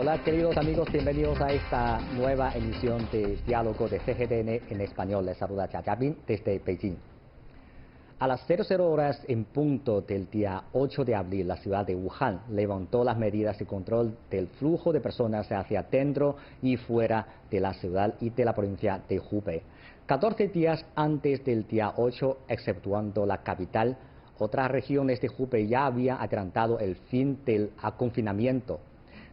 Hola queridos amigos, bienvenidos a esta nueva emisión de Diálogo de CGTN en español. Les saluda Jia Jiabin desde Beijing. A las 00 horas en punto del día 8 de abril, la ciudad de Wuhan levantó las medidas de control del flujo de personas hacia dentro y fuera de la ciudad y de la provincia de Hubei. 14 días antes del día 8, exceptuando la capital, otras regiones de Hubei ya habían adelantado el fin del confinamiento.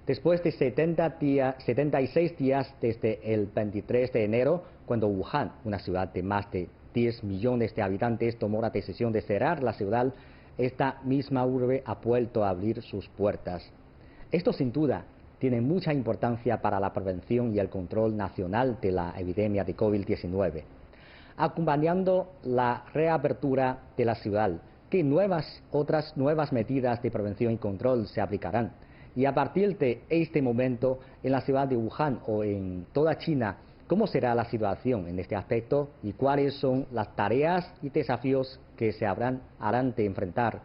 Después de 76 días desde el 23 de enero, cuando Wuhan, una ciudad de más de 10 millones de habitantes, tomó la decisión de cerrar la ciudad, esta misma urbe ha vuelto a abrir sus puertas. Esto sin duda tiene mucha importancia para la prevención y el control nacional de la epidemia de COVID-19. Acompañando la reapertura de la ciudad, ¿qué otras nuevas medidas de prevención y control se aplicarán? Y a partir de este momento, en la ciudad de Wuhan o en toda China, ¿cómo será la situación en este aspecto y cuáles son las tareas y desafíos que se harán de enfrentar?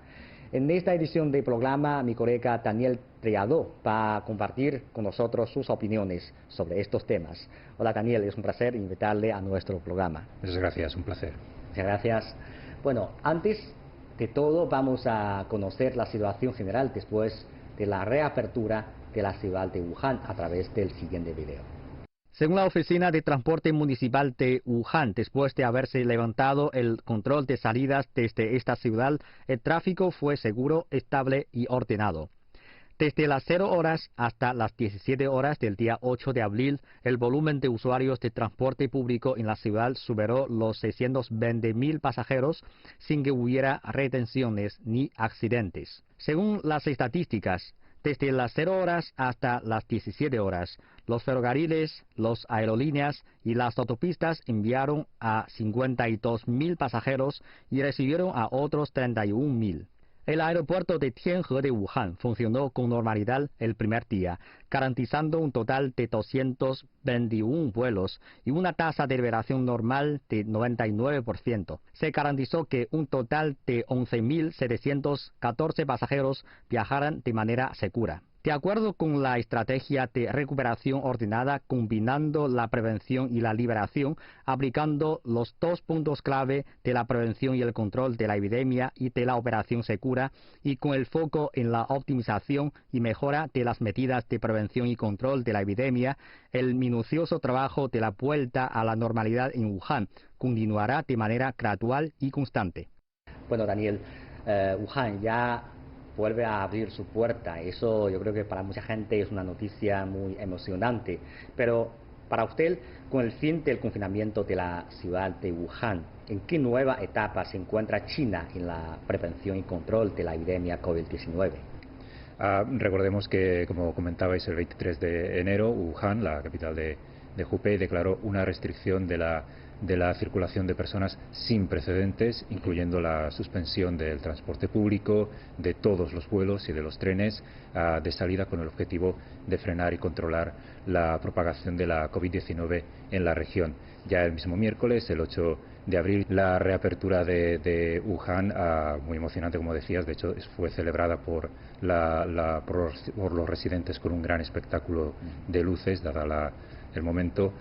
En esta edición del programa, mi colega Daniel Triadó va a compartir con nosotros sus opiniones sobre estos temas. Hola Daniel, es un placer invitarle a nuestro programa. Muchas gracias, un placer. Muchas gracias. Bueno, antes de todo vamos a conocer la situación general después de la reapertura de la ciudad de Wuhan a través del siguiente video. Según la Oficina de Transporte Municipal de Wuhan, después de haberse levantado el control de salidas desde esta ciudad, el tráfico fue seguro, estable y ordenado. Desde las 0 horas hasta las 17 horas del día 8 de abril, el volumen de usuarios de transporte público en la ciudad superó los 620.000 pasajeros sin que hubiera retenciones ni accidentes. Según las estadísticas, desde las 0 horas hasta las 17 horas, los ferrocarriles, las aerolíneas y las autopistas enviaron a 52.000 pasajeros y recibieron a otros 31.000. El aeropuerto de Tianhe de Wuhan funcionó con normalidad el primer día, garantizando un total de 221 vuelos y una tasa de liberación normal de 99%. Se garantizó que un total de 11.714 pasajeros viajaran de manera segura. De acuerdo con la estrategia de recuperación ordenada, combinando la prevención y la liberación, aplicando los 2 puntos clave de la prevención y el control de la epidemia y de la operación segura, y con el foco en la optimización y mejora de las medidas de prevención y control de la epidemia, el minucioso trabajo de la vuelta a la normalidad en Wuhan continuará de manera gradual y constante. Bueno, Daniel, Wuhan ya vuelve a abrir su puerta. Eso yo creo que para mucha gente es una noticia muy emocionante. Pero para usted, con el fin del confinamiento de la ciudad de Wuhan, ¿en qué nueva etapa se encuentra China en la prevención y control de la epidemia COVID-19? Recordemos que, como comentabais, el 23 de enero, Wuhan, la capital de Hubei, declaró una restricción de la circulación de personas sin precedentes, incluyendo la suspensión del transporte público, de todos los vuelos y de los trenes de salida, con el objetivo de frenar y controlar la propagación de la COVID-19 en la región. Ya el mismo miércoles, el 8 de abril, la reapertura de Wuhan, muy emocionante, como decías, de hecho fue celebrada por los residentes con un gran espectáculo de luces, dada el momento,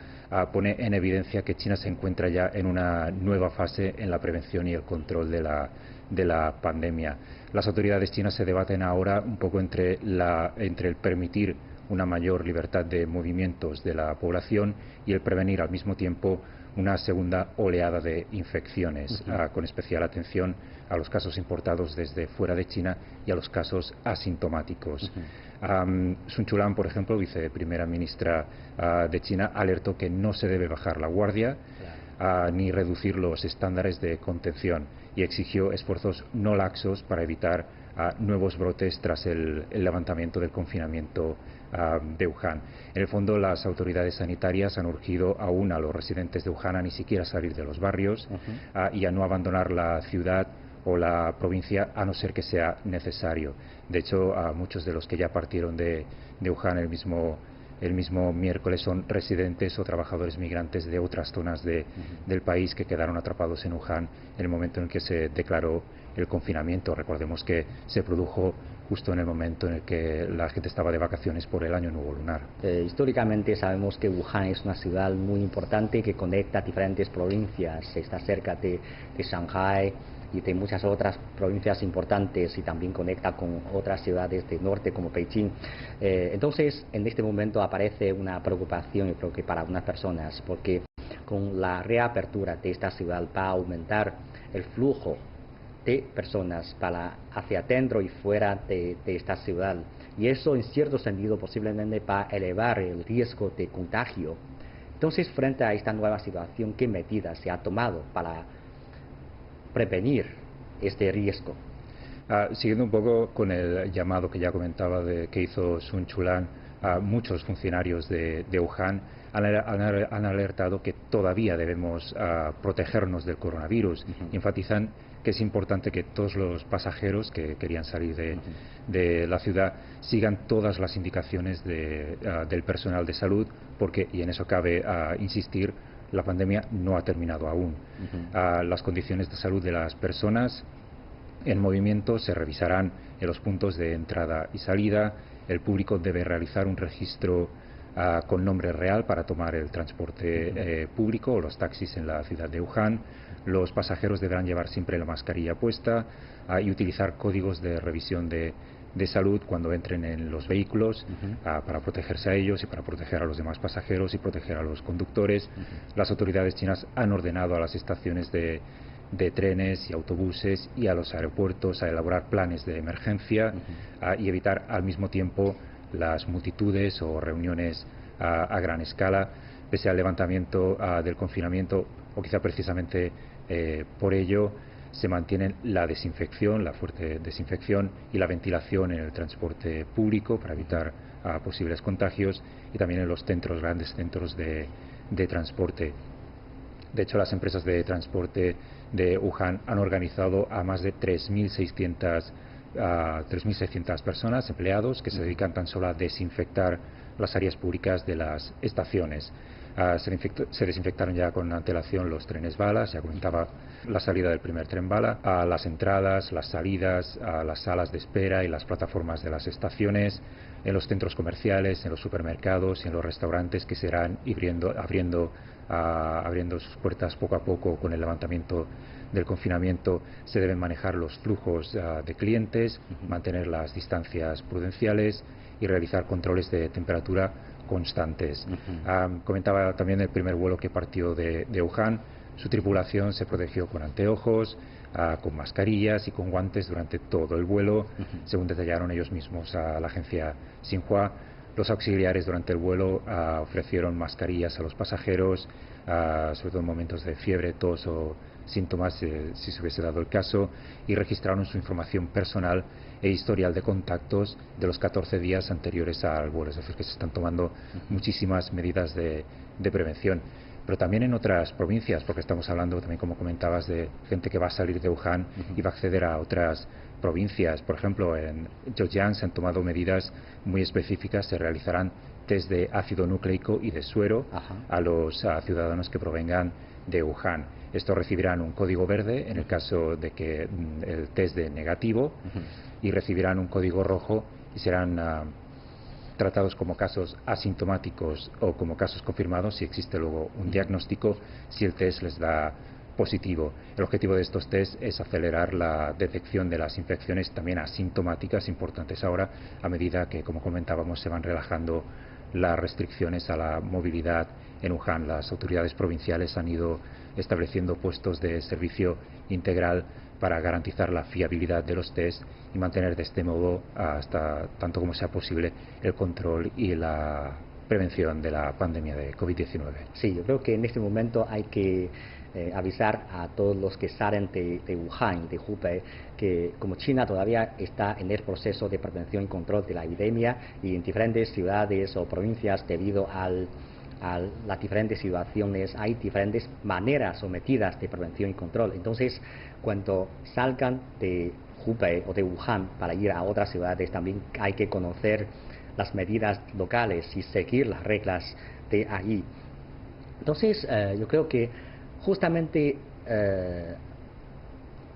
pone en evidencia que China se encuentra ya en una nueva fase en la prevención y el control de la pandemia. Las autoridades chinas se debaten ahora un poco entre el permitir una mayor libertad de movimientos de la población y el prevenir al mismo tiempo una segunda oleada de infecciones, con especial atención a los casos importados desde fuera de China y a los casos asintomáticos. Sun Chulan, por ejemplo, viceprimera ministra de China, alertó que no se debe bajar la guardia ni reducir los estándares de contención y exigió esfuerzos no laxos para evitar nuevos brotes tras el levantamiento del confinamiento de Wuhan. En el fondo, las autoridades sanitarias han urgido aún a los residentes de Wuhan a ni siquiera salir de los barrios y a no abandonar la ciudad o la provincia a no ser que sea necesario. De hecho, a muchos de los que ya partieron de Wuhan el mismo el mismo miércoles son residentes o trabajadores migrantes de otras zonas del país que quedaron atrapados en Wuhan en el momento en que se declaró el confinamiento. Recordemos que se produjo justo en el momento en el que la gente estaba de vacaciones por el año nuevo lunar. Históricamente sabemos que Wuhan es una ciudad muy importante que conecta diferentes provincias, está cerca de Shanghai y de muchas otras provincias importantes y también conecta con otras ciudades del norte como Beijing. Entonces, en este momento aparece una preocupación, yo creo que para algunas personas, porque con la reapertura de esta ciudad va a aumentar el flujo de personas hacia dentro y fuera de esta ciudad. Y eso, en cierto sentido, posiblemente va a elevar el riesgo de contagio. Entonces, frente a esta nueva situación, ¿qué medidas se ha tomado para prevenir este riesgo? Siguiendo un poco con el llamado que ya comentaba que hizo Sun Chulan, muchos funcionarios de Wuhan han alertado que todavía debemos protegernos del coronavirus. Enfatizan que es importante que todos los pasajeros que querían salir de la ciudad sigan todas las indicaciones del personal de salud, porque, y en eso cabe insistir, la pandemia no ha terminado aún. Las condiciones de salud de las personas en movimiento se revisarán en los puntos de entrada y salida. El público debe realizar un registro con nombre real para tomar el transporte público o los taxis en la ciudad de Wuhan. Los pasajeros deberán llevar siempre la mascarilla puesta y utilizar códigos de revisión de salud cuando entren en los vehículos para protegerse a ellos y para proteger a los demás pasajeros y proteger a los conductores. Las autoridades chinas han ordenado a las estaciones de trenes y autobuses y a los aeropuertos a elaborar planes de emergencia y evitar al mismo tiempo las multitudes o reuniones a gran escala. Pese al levantamiento del confinamiento, o quizá precisamente por ello, se mantienen la desinfección, la fuerte desinfección y la ventilación en el transporte público para evitar posibles contagios, y también en los grandes centros de transporte. De hecho, las empresas de transporte de Wuhan han organizado a más de 3.600 personas, empleados, que se dedican tan solo a desinfectar las áreas públicas de las estaciones. Se desinfectaron ya con antelación los trenes bala, ya comentaba la salida del primer tren bala, a las entradas, las salidas, a las salas de espera y las plataformas de las estaciones, en los centros comerciales, en los supermercados y en los restaurantes, que se irán abriendo sus puertas poco a poco con el levantamiento del confinamiento. Se deben manejar los flujos de clientes, mantener las distancias prudenciales y realizar controles de temperatura constantes. Comentaba también el primer vuelo que partió de Wuhan. Su tripulación se protegió con anteojos, con mascarillas y con guantes durante todo el vuelo, según detallaron ellos mismos a la agencia Xinhua. Los auxiliares durante el vuelo ofrecieron mascarillas a los pasajeros, sobre todo en momentos de fiebre, tos o síntomas, si se hubiese dado el caso, y registraron su información personal e historial de contactos de los 14 días anteriores al vuelo. Es decir, que se están tomando muchísimas medidas de prevención. Pero también en otras provincias, porque estamos hablando también, como comentabas, de gente que va a salir de Wuhan y va a acceder a otras provincias. Por ejemplo, en Zhejiang se han tomado medidas muy específicas. Se realizarán test de ácido nucleico y de suero a los ciudadanos que provengan de Wuhan. Estos recibirán un código verde en el caso de que el test de negativo, y recibirán un código rojo y serán tratados como casos asintomáticos o como casos confirmados si existe luego un diagnóstico, si el test les da positivo. El objetivo de estos test es acelerar la detección de las infecciones también asintomáticas, importantes ahora, a medida que, como comentábamos, se van relajando las restricciones a la movilidad en Wuhan. Las autoridades provinciales han ido estableciendo puestos de servicio integral para garantizar la fiabilidad de los test y mantener de este modo, hasta tanto como sea posible, el control y la prevención de la pandemia de COVID-19. Sí, yo creo que en este momento hay que avisar a todos los que salen de Wuhan, de Hubei, que como China todavía está en el proceso de prevención y control de la epidemia, y en diferentes ciudades o provincias, debido a las diferentes situaciones, hay diferentes maneras o medidas de prevención y control. Entonces, cuando salgan de Hubei o de Wuhan para ir a otras ciudades, también hay que conocer las medidas locales y seguir las reglas de allí. Entonces, yo creo que justamente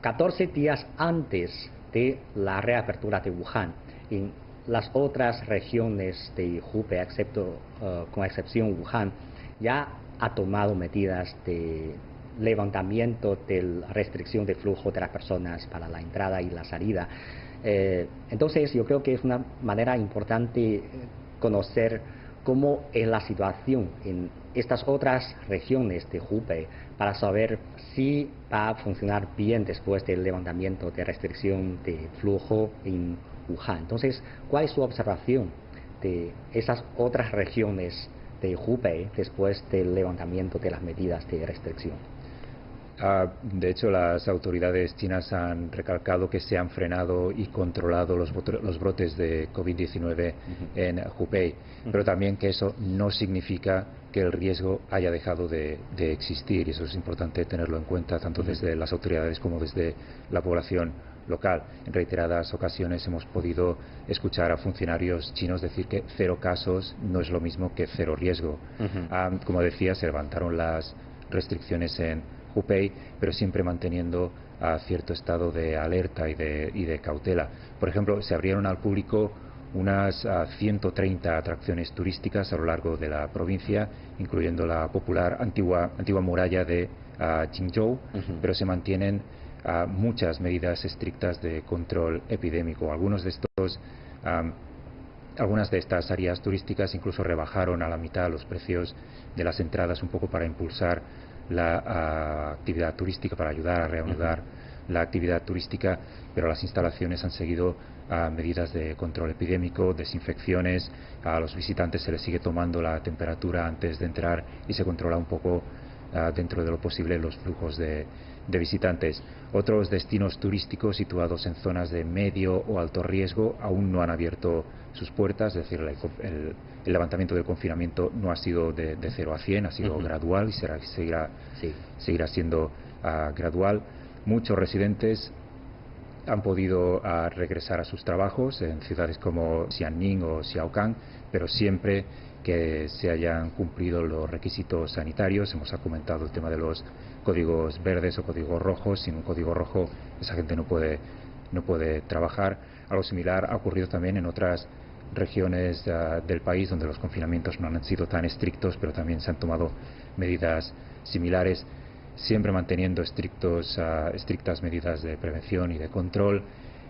14 días antes de la reapertura de Wuhan, en las otras regiones de Hubei, con excepción Wuhan, ya ha tomado medidas de levantamiento de la restricción de flujo de las personas para la entrada y la salida. Entonces, yo creo que es una manera importante conocer cómo es la situación en estas otras regiones de Hubei para saber si va a funcionar bien después del levantamiento de restricción de flujo en Wuhan. Entonces, ¿cuál es su observación de esas otras regiones de Hubei después del levantamiento de las medidas de restricción? De hecho, las autoridades chinas han recalcado que se han frenado y controlado los brotes de COVID-19 en Hubei, pero también que eso no significa que el riesgo haya dejado de existir, y eso es importante tenerlo en cuenta tanto desde las autoridades como desde la población local. En reiteradas ocasiones hemos podido escuchar a funcionarios chinos decir que 0 casos no es lo mismo que 0 riesgo. Como decía, se levantaron las restricciones en Hubei, pero siempre manteniendo cierto estado de alerta y de cautela. Por ejemplo, se abrieron al público unas 130 atracciones turísticas a lo largo de la provincia, incluyendo la popular antigua muralla de Qingzhou, pero se mantienen muchas medidas estrictas de control epidémico. Algunas de estas áreas turísticas incluso rebajaron a la mitad los precios de las entradas, un poco para impulsar la actividad turística, para ayudar a reanudar la actividad turística, pero las instalaciones han seguido medidas de control epidémico, desinfecciones. A los visitantes se les sigue tomando la temperatura antes de entrar y se controla un poco dentro de lo posible los flujos de visitantes. Otros destinos turísticos situados en zonas de medio o alto riesgo aún no han abierto sus puertas, es decir, el levantamiento del confinamiento no ha sido de 0 a 100, ha sido gradual y seguirá siendo gradual. Muchos residentes han podido regresar a sus trabajos en ciudades como Xianing o Xiaokang, pero siempre que se hayan cumplido los requisitos sanitarios. Hemos comentado el tema de los códigos verdes o códigos rojos. Sin un código rojo esa gente no puede trabajar. Algo similar ha ocurrido también en otras regiones del país donde los confinamientos no han sido tan estrictos, pero también se han tomado medidas similares, siempre manteniendo estrictas medidas de prevención y de control.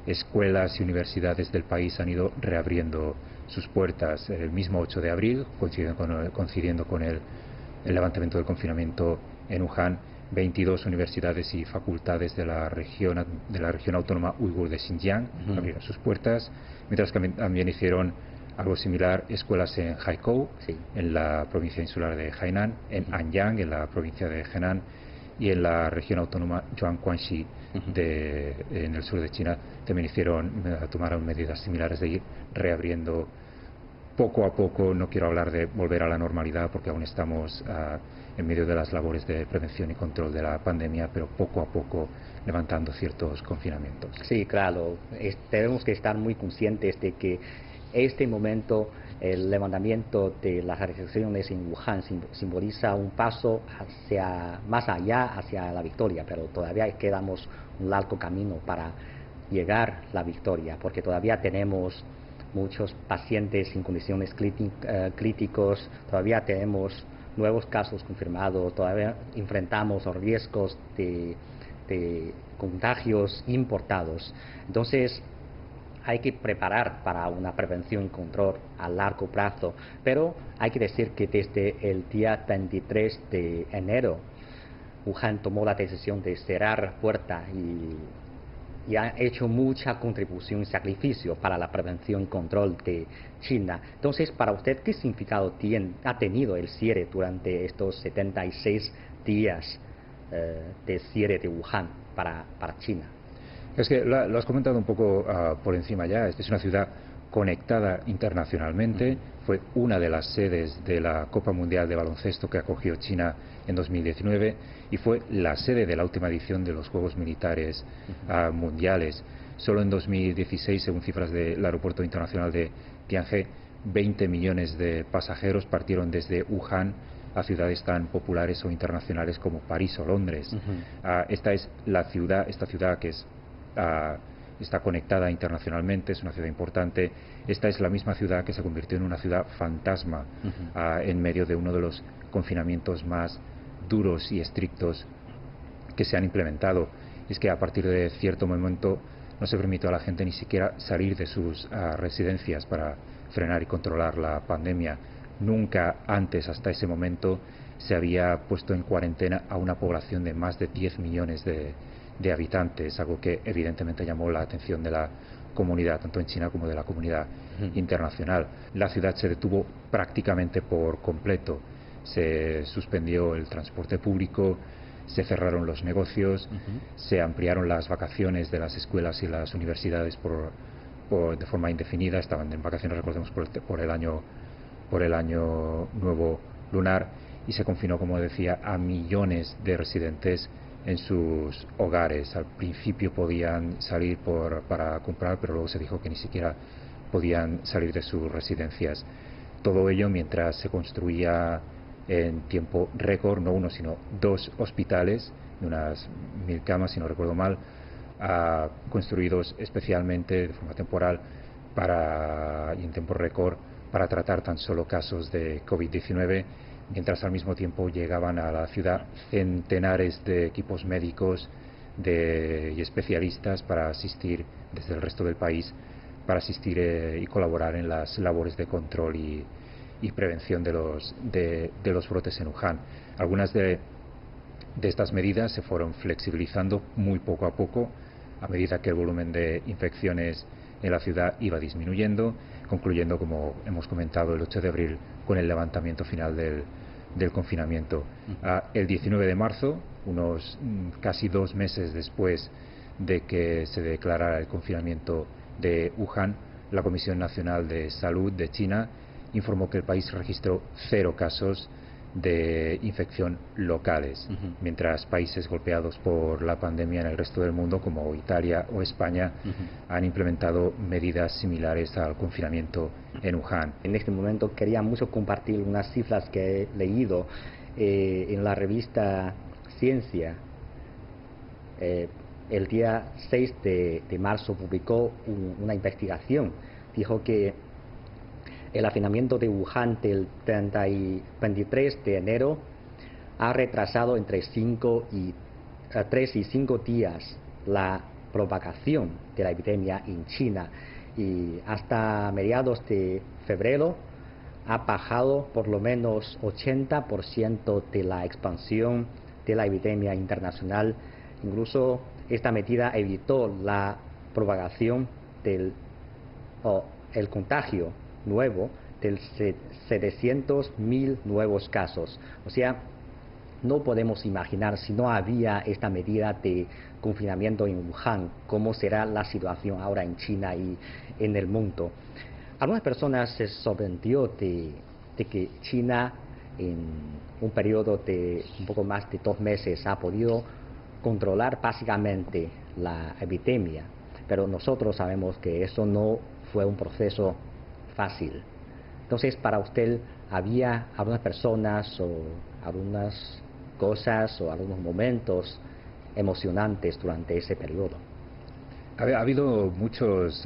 Escuelas y universidades del país han ido reabriendo sus puertas el mismo 8 de abril, coincidiendo con el levantamiento del confinamiento en Wuhan. 22 universidades y facultades de la región autónoma uigur de Xinjiang abrieron sus puertas, mientras que también hicieron algo similar escuelas en Haikou, en la provincia insular de Hainan, en Anyang, en la provincia de Henan, y en la región autónoma Zhuangguanxi en el sur de China también tomaron medidas similares de ir reabriendo poco a poco. No quiero hablar de volver a la normalidad porque aún estamos en medio de las labores de prevención y control de la pandemia, pero poco a poco levantando ciertos confinamientos. Sí, claro. Tenemos que estar muy conscientes de que este momento el levantamiento de las restricciones en Wuhan simboliza un paso más allá hacia la victoria, pero todavía quedamos un largo camino para llegar a la victoria, porque todavía tenemos muchos pacientes en condiciones críticos, todavía tenemos nuevos casos confirmados, todavía enfrentamos los riesgos de contagios importados. Entonces, hay que preparar para una prevención y control a largo plazo, pero hay que decir que desde el día 23 de enero Wuhan tomó la decisión de cerrar puertas y ha hecho mucha contribución y sacrificio para la prevención y control de China. Entonces, para usted, ¿qué significado ha tenido el cierre durante estos 76 días de cierre de Wuhan para China? Es que lo has comentado un poco por encima ya. Es una ciudad conectada internacionalmente. Fue una de las sedes de la Copa Mundial de Baloncesto que acogió China en 2019 y fue la sede de la última edición de los Juegos Militares mundiales. Solo en 2016, según cifras del Aeropuerto Internacional de Tianhe, 20 millones de pasajeros partieron desde Wuhan a ciudades tan populares o internacionales como París o Londres. Esta es esta ciudad que está conectada internacionalmente, es una ciudad importante. Esta es la misma ciudad que se convirtió en una ciudad fantasma en medio de uno de los confinamientos más duros y estrictos que se han implementado. Es que a partir de cierto momento no se permitió a la gente ni siquiera salir de sus residencias para frenar y controlar la pandemia. Nunca antes, hasta ese momento, se había puesto en cuarentena a una población de más de 10 millones de habitantes, algo que evidentemente llamó la atención de la comunidad, tanto en China como de la comunidad internacional. La ciudad se detuvo prácticamente por completo. Se suspendió el transporte público, se cerraron los negocios, se ampliaron las vacaciones de las escuelas y las universidades de forma indefinida. Estaban en vacaciones, recordemos, por el año nuevo lunar, y se confinó, como decía, a millones de residentes en sus hogares. Al principio podían salir para comprar, pero luego se dijo que ni siquiera podían salir de sus residencias. Todo ello mientras se construía en tiempo récord, no uno sino 2 hospitales de unas 1000 camas, si no recuerdo mal, construidos especialmente de forma temporal y en tiempo récord para tratar tan solo casos de COVID-19, mientras al mismo tiempo llegaban a la ciudad centenares de equipos médicos y especialistas para asistir desde el resto del país, para asistir y colaborar en las labores de control y prevención de los brotes en Wuhan. Algunas de estas medidas se fueron flexibilizando muy poco a poco a medida que el volumen de infecciones en la ciudad iba disminuyendo, concluyendo, como hemos comentado, el 8 de abril con el levantamiento final del confinamiento. El 19 de marzo, unos casi 2 meses después de que se declarara el confinamiento de Wuhan, la Comisión Nacional de Salud de China informó que el país registró 0 casos de infección locales, mientras países golpeados por la pandemia en el resto del mundo, como Italia o España, han implementado medidas similares al confinamiento en Wuhan. En este momento quería mucho compartir unas cifras que he leído en la revista Ciencia. El día 6 de marzo publicó una investigación. Dijo que el hacinamiento de Wuhan del 23 de enero ha retrasado entre 3 y 5 días la propagación de la epidemia en China, y hasta mediados de febrero ha bajado por lo menos 80% de la expansión de la epidemia internacional. Incluso esta medida evitó la propagación el contagio nuevo de 700.000 nuevos casos. O sea, no podemos imaginar, si no había esta medida de confinamiento en Wuhan, cómo será la situación ahora en China y en el mundo. Algunas personas se sorprendió de que China, en un periodo de un poco más de 2 meses, ha podido controlar básicamente la epidemia, pero nosotros sabemos que eso no fue un proceso fácil. Entonces, para usted, ¿había algunas personas o algunas cosas o algunos momentos emocionantes durante ese periodo? Ha habido muchos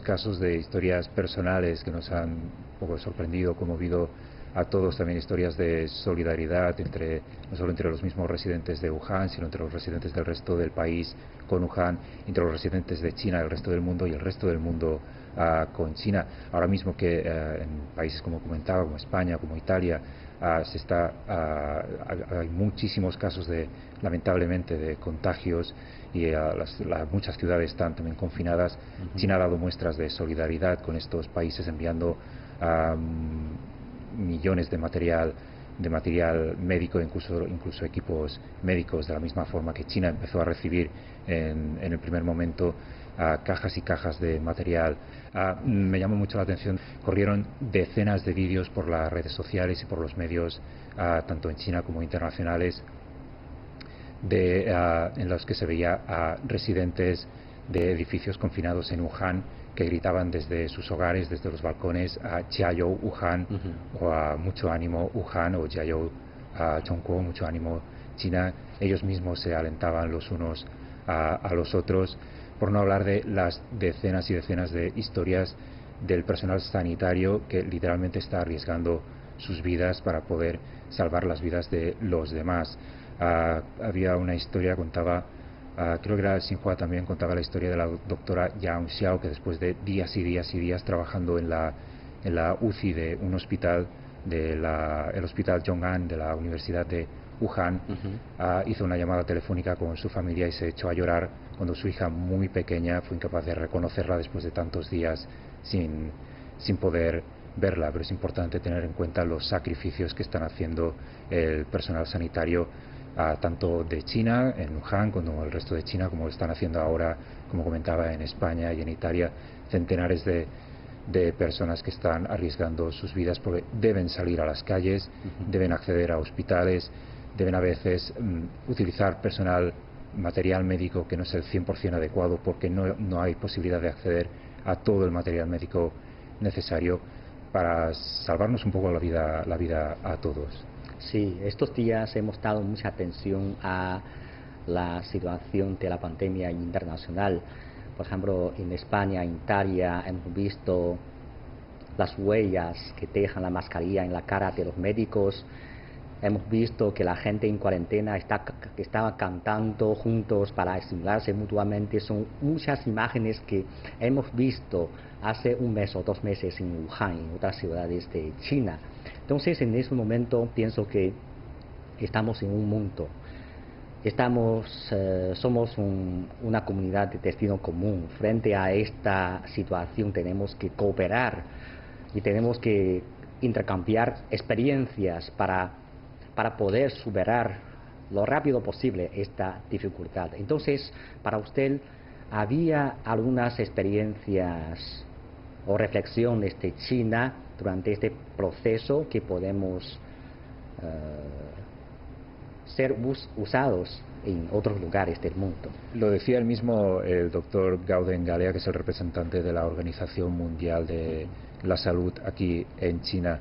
casos de historias personales que nos han un poco sorprendido, conmovido a todos. También historias de solidaridad no solo entre los mismos residentes de Wuhan, sino entre los residentes del resto del país con Wuhan, entre los residentes de China, el resto del mundo, y el resto del mundo con China. Ahora mismo que en países, como comentaba, como España, como Italia, hay muchísimos casos lamentablemente, de contagios, y muchas ciudades están también confinadas. China ha dado muestras de solidaridad con estos países, enviando millones de material médico, incluso equipos médicos, de la misma forma que China empezó a recibir en el primer momento cajas y cajas de material. Me llamó mucho la atención, corrieron decenas de vídeos por las redes sociales y por los medios, tanto en China como internacionales, en los que se veía a residentes de edificios confinados en Wuhan que gritaban desde sus hogares, desde los balcones, a Jiayou Wuhan, o a mucho ánimo Wuhan, o Jiayou Chongguo, mucho ánimo China. Ellos mismos se alentaban los unos a los otros, por no hablar de las decenas y decenas de historias del personal sanitario que literalmente está arriesgando sus vidas para poder salvar las vidas de los demás. Había una historia, contaba, creo que era el Xinhua también, contaba la historia de la doctora Yang Xiao, que después de días y días y días trabajando en la UCI de un hospital, el hospital Zhong'an de la Universidad de Wuhan, hizo una llamada telefónica con su familia y se echó a llorar cuando su hija muy pequeña fue incapaz de reconocerla después de tantos días sin poder verla. Pero es importante tener en cuenta los sacrificios que están haciendo el personal sanitario, tanto de China, en Wuhan, como el resto de China, como lo están haciendo ahora, como comentaba, en España y en Italia, centenares de personas que están arriesgando sus vidas porque deben salir a las calles, deben acceder a hospitales, deben a veces utilizar material médico que no es el 100% adecuado porque no hay posibilidad de acceder a todo el material médico necesario para salvarnos un poco la vida a todos. Sí, estos días hemos dado mucha atención a la situación de la pandemia internacional. Por ejemplo, en España, en Italia, hemos visto las huellas que dejan la mascarilla en la cara de los médicos. Hemos visto que la gente en cuarentena estaba cantando juntos para estimularse mutuamente. Son muchas imágenes que hemos visto hace un mes o 2 meses en Wuhan y en otras ciudades de China. Entonces, en ese momento pienso que estamos en un mundo. Somos una comunidad de destino común. Frente a esta situación tenemos que cooperar y tenemos que intercambiar experiencias para poder superar lo rápido posible esta dificultad. Entonces, para usted, ¿había algunas experiencias o reflexiones de China durante este proceso que podemos ser usados en otros lugares del mundo? Lo decía el mismo el doctor Gauden Galea, que es el representante de la Organización Mundial de la Salud aquí en China.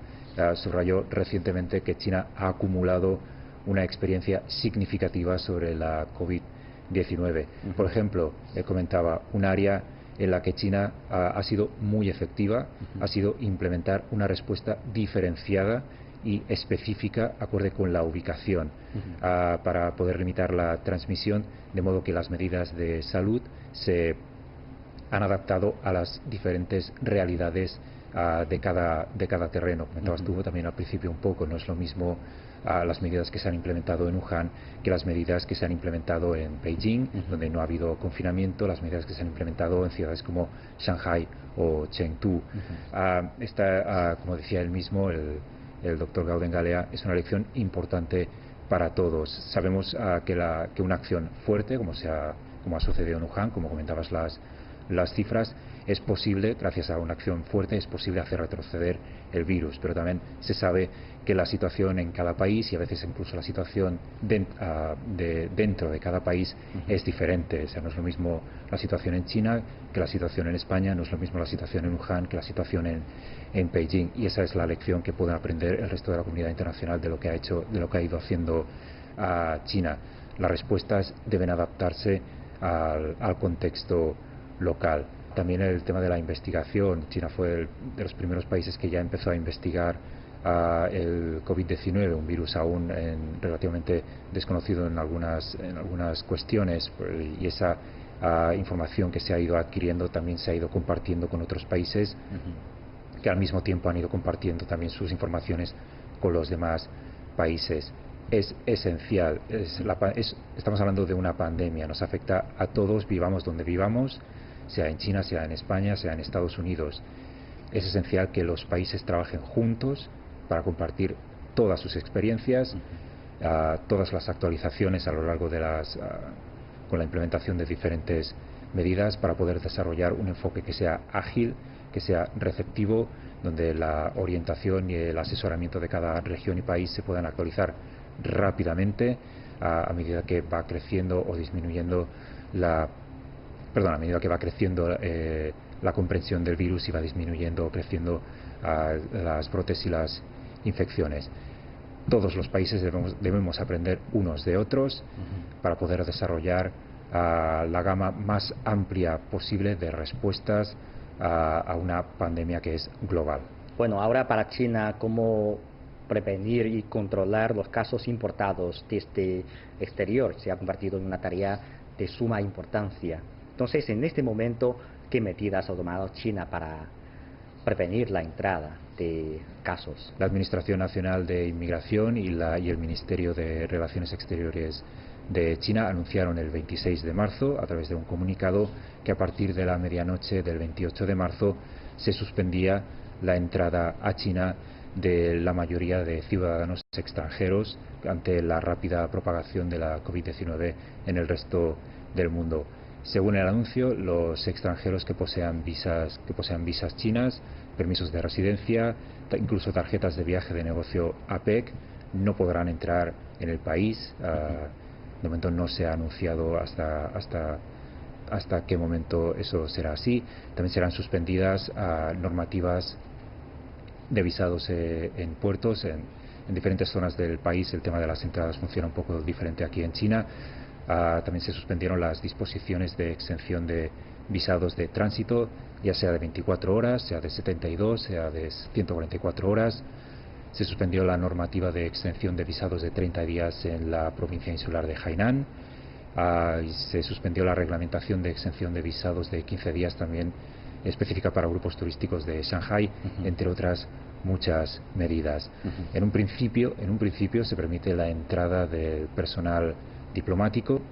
Subrayó recientemente que China ha acumulado una experiencia significativa sobre la COVID-19. Por ejemplo, comentaba, un área en la que China ha sido muy efectiva ha sido implementar una respuesta diferenciada y específica acorde con la ubicación para poder limitar la transmisión, de modo que las medidas de salud se han adaptado a las diferentes realidades de cada terreno. Comentabas tú también al principio un poco, no es lo mismo las medidas que se han implementado en Wuhan que las medidas que se han implementado en Beijing, donde no ha habido confinamiento, las medidas que se han implementado en ciudades como Shanghai o Chengdu. Como decía él mismo, el doctor Gauden Galea, es una lección importante para todos. Sabemos que una acción fuerte, como ha sucedido en Wuhan, como comentabas las cifras, es posible, gracias a una acción fuerte, es posible hacer retroceder el virus, pero también se sabe que la situación en cada país y a veces incluso la situación dentro de cada país es diferente. O sea, no es lo mismo la situación en China que la situación en España, no es lo mismo la situación en Wuhan que la situación en Beijing, y esa es la lección que puede aprender el resto de la comunidad internacional de lo que ha ido haciendo China. Las respuestas deben adaptarse al contexto local. También el tema de la investigación. China fue de los primeros países que ya empezó a investigar el COVID-19, un virus aún relativamente desconocido en algunas cuestiones, y esa información que se ha ido adquiriendo también se ha ido compartiendo con otros países que al mismo tiempo han ido compartiendo también sus informaciones con los demás países. Es esencial. Estamos hablando de una pandemia, nos afecta a todos, vivamos donde vivamos, sea en China, sea en España, sea en Estados Unidos. Es esencial que los países trabajen juntos para compartir todas sus experiencias, todas las actualizaciones a lo largo con la implementación de diferentes medidas para poder desarrollar un enfoque que sea ágil, que sea receptivo, donde la orientación y el asesoramiento de cada región y país se puedan actualizar rápidamente a medida que va creciendo o disminuyendo a medida que va creciendo la comprensión del virus y va disminuyendo o creciendo las brotes y las infecciones. Todos los países debemos aprender unos de otros para poder desarrollar la gama más amplia posible de respuestas a una pandemia que es global. Bueno, ahora para China, ¿cómo prevenir y controlar los casos importados desde exterior? Se ha convertido en una tarea de suma importancia. Entonces, en este momento, ¿qué medidas ha tomado China para prevenir la entrada de casos? La Administración Nacional de Inmigración y el Ministerio de Relaciones Exteriores de China anunciaron el 26 de marzo, a través de un comunicado, que a partir de la medianoche del 28 de marzo se suspendía la entrada a China de la mayoría de ciudadanos extranjeros ante la rápida propagación de la COVID-19 en el resto del mundo. Según el anuncio, los extranjeros que posean visas chinas, permisos de residencia, incluso tarjetas de viaje de negocio APEC, no podrán entrar en el país. De momento no se ha anunciado hasta qué momento eso será así. También serán suspendidas normativas de visados en puertos, en diferentes zonas del país. El tema de las entradas funciona un poco diferente aquí en China. También se suspendieron las disposiciones de exención de visados de tránsito, ya sea de 24 horas, sea de 72, sea de 144 horas. Se suspendió la normativa de exención de visados de 30 días en la provincia insular de Hainan. Y se suspendió la reglamentación de exención de visados de 15 días también específica para grupos turísticos de Shanghái, entre otras muchas medidas. En un principio se permite la entrada del personal diplomático.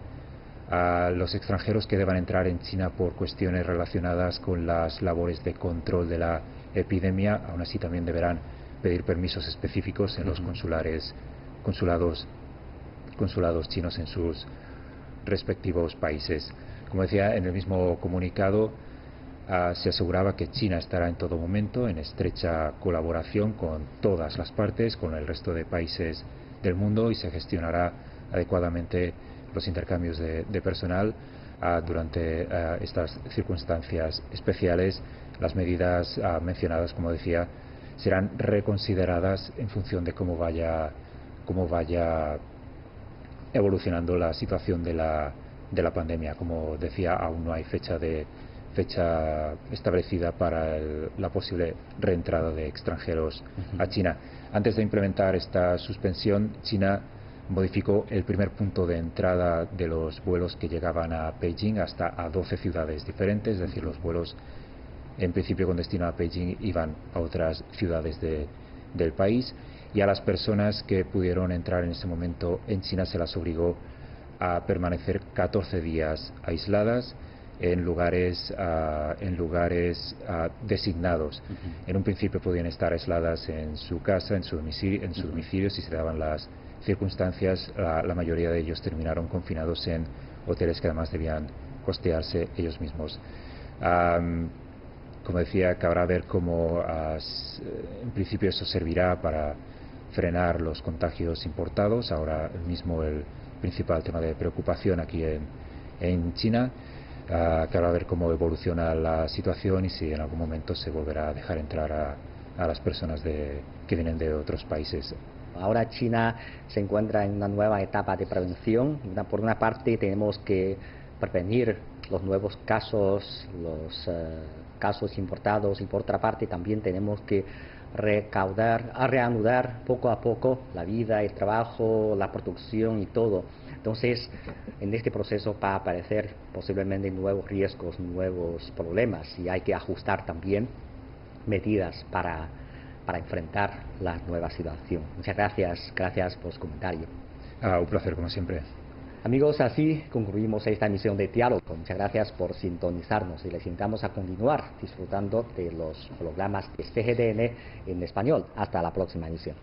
A los extranjeros que deban entrar en China por cuestiones relacionadas con las labores de control de la epidemia, aún así también deberán pedir permisos específicos en los consulados chinos en sus respectivos países. Como decía, en el mismo comunicado se aseguraba que China estará en todo momento en estrecha colaboración con todas las partes, con el resto de países del mundo, y se gestionará adecuadamente los intercambios de personal durante estas circunstancias especiales. Las medidas mencionadas, como decía, serán reconsideradas en función de cómo vaya evolucionando la situación de la pandemia. Como decía, aún no hay fecha establecida para la posible reentrada de extranjeros a China. Antes de implementar esta suspensión, China modificó el primer punto de entrada de los vuelos que llegaban a Beijing hasta a 12 ciudades diferentes, es decir, los vuelos en principio con destino a Beijing iban a otras ciudades del país, y a las personas que pudieron entrar en ese momento en China se las obligó a permanecer 14 días aisladas en lugares designados. En un principio podían estar aisladas en su casa, en su domicilio, si se daban las circunstancias. La mayoría de ellos terminaron confinados en hoteles que además debían costearse ellos mismos. Como decía, cabrá ver cómo en principio eso servirá para frenar los contagios importados. Ahora mismo el principal tema de preocupación aquí en China. Cabrá ver cómo evoluciona la situación y si en algún momento se volverá a dejar entrar a las personas que vienen de otros países. Ahora China se encuentra en una nueva etapa de prevención. Por una parte tenemos que prevenir los nuevos casos, los casos importados, y por otra parte también tenemos que reanudar poco a poco la vida, el trabajo, la producción y todo. Entonces, en este proceso va a aparecer posiblemente nuevos riesgos, nuevos problemas, y hay que ajustar también medidas para enfrentar la nueva situación. Muchas gracias por su comentario. Un placer, como siempre. Amigos, así concluimos esta emisión de Diálogo. Muchas gracias por sintonizarnos y les invitamos a continuar disfrutando de los programas de CGTN en español. Hasta la próxima emisión.